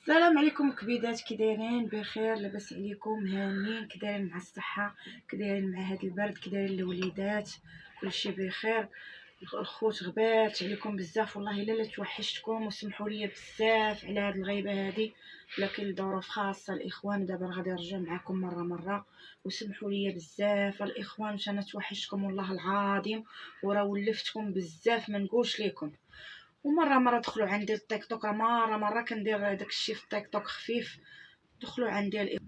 السلام عليكم كبيدات، كي دايرين؟ بخير؟ لاباس عليكم؟ هانيين؟ كي دايرين مع الصحه؟ كي دايرين مع هاد البرد؟ كي دايرين الوليدات؟ كلشي بخير؟ الخوت غبات عليكم بزاف والله الا توحشتكم، وسمحوا لي بزاف على هاد الغيبه هادي، لكن لظروف خاصه الاخوان. دابا غادي نرجع معكم مره وسمحوا لي بزاف الاخوان، باش انا توحشتكم والله العظيم، وراه ولفتكم بزاف ما نقولش لكم. ومره دخلوا عندي التيك توك، مره كندير داكشي في التيك توك خفيف. دخلوا عندي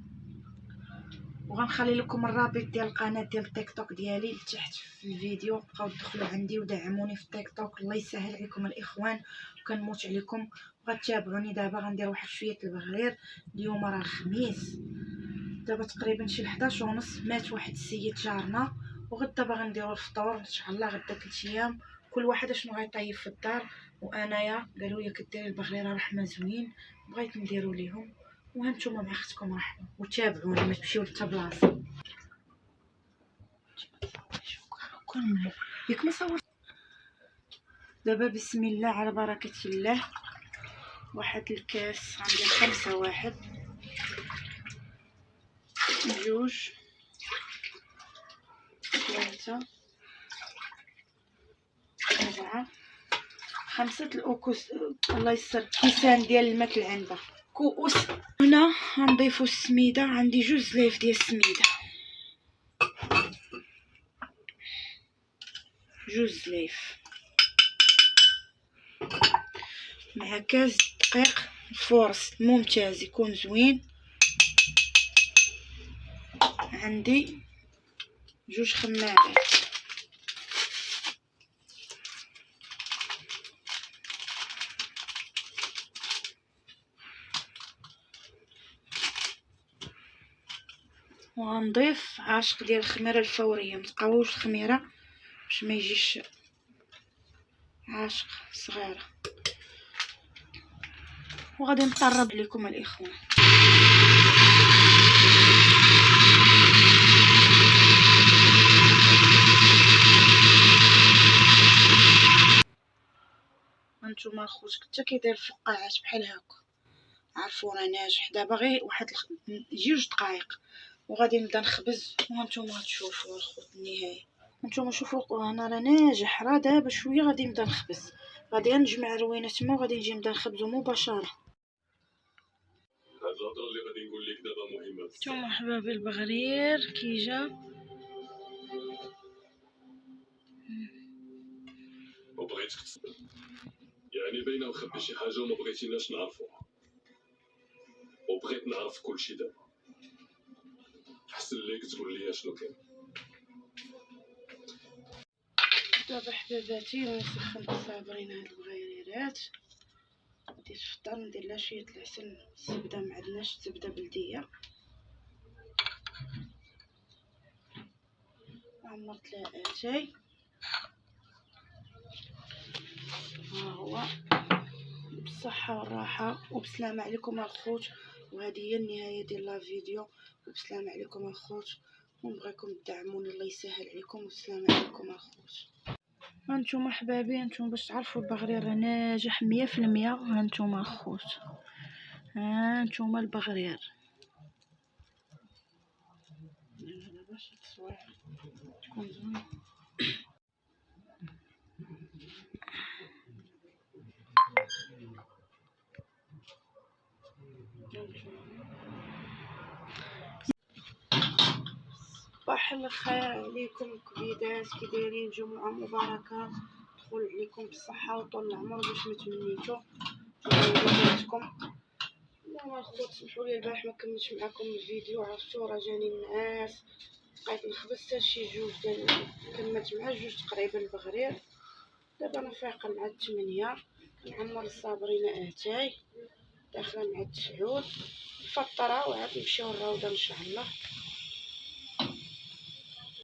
وغنخلي لكم الرابط ديال القناه ديال التيك توك ديالي لتحت في الفيديو. بقاو دخلوا عندي ودعموني في التيك توك، الله يسهل عليكم الاخوان، وكنموت عليكم. غتابعوني دابا غندير واحد شويه البغرير. اليوم راه الخميس، دابا تقريبا شي 11:30 مات واحد السيد جارنا، وغدا باغا نديرو الفطور ان شاء الله. غدا 3 ايام كل واحد اشنو غيطيب في الدار، وانايا قالوا لي كديري البغريره رحمه زوين، بغيت نديرو ليهم. وهانتوما مع اختكم رحمه، وتابعوني ما تمشيو لتا بلاصه. ياك ما صورت. دابا بسم الله على بركه الله. واحد الكاس عندي 5، 1 2 3 4 5 الأكوس، الله يسر، كيسان ديال الماء العنبه، كؤوس. هنا غنضيفو السميده، عندي 2 زلايف ديال السميده، 2 زلايف مع كاس دقيق فورس ممتاز يكون زوين. عندي 2 خمارات، وغنضيف عاشق ديال الخميره الفوريه، متقاوش الخميره باش ما يجيش عاشق صغيره. وغادي نطرب لكم الاخوان. هانتوما الخوت حتى كيدير فقاعات بحال هكا، عرفوا راه ناجح. دابا غير واحد 2 دقائق وغادي نبدا نخبز، وهانتوما غتشوفوا الخوت النهايه. هانتوما شوفوا انا راه ناجح، راه دابا شويه غادي نبدا نخبز، غادي نجمع الروينه تما وغادي نجي نبدا نخبزو مباشره. هاد الهضره اللي غادي نقول لك دابا مهمه بزاف. نتوما حبابي البغرير كي جا، وبغيتك تصدق، يعني باينه مخبي شي حاجه وما بغيتيناش نعرفوها، وبغيت نعرف كلشي دابا. احسن ليك تقول لي شنو كاين. دابا حباباتي نسخن صابرين هاد البغيريرات. غادي تفطر ندير لها شويه العسل، الزبده ما عندناش زبده بلديه، عمرت لها اتاي. ها هو بالصحه والراحه وبسلامه عليكم الخوت. وهذه هي النهايه ديال لا فيديو، وبسلامه عليكم الخوت، ونبغيكم تدعموني الله يسهل عليكم، والسلام عليكم الخوت. هانتوما حبابي، هانتوما باش تعرفوا البغرير راه ناجح 100%. هانتوما الخوت، هانتوما البغرير. باش التصوير تكون زوين. صباح الخير عليكم كبيدات، كي دايرين؟ جمعة مباركة، دخول عليكم بالصحة وطول العمر باش ما تمنيتو وليداتكم. المهم الخوت سمحوا لي البارح ما كملتش معكم الفيديو، عرفتو راه جاني النعاس، بقيت نخبز حتى شي 2 ديال، كملت مع 2 تقريبا البغرير. دابا انا فايقه مع 8، كنعمر الصابرين اتاي، داخله مع 9 فطره، وعاد نمشيو للروضه ان شاء الله.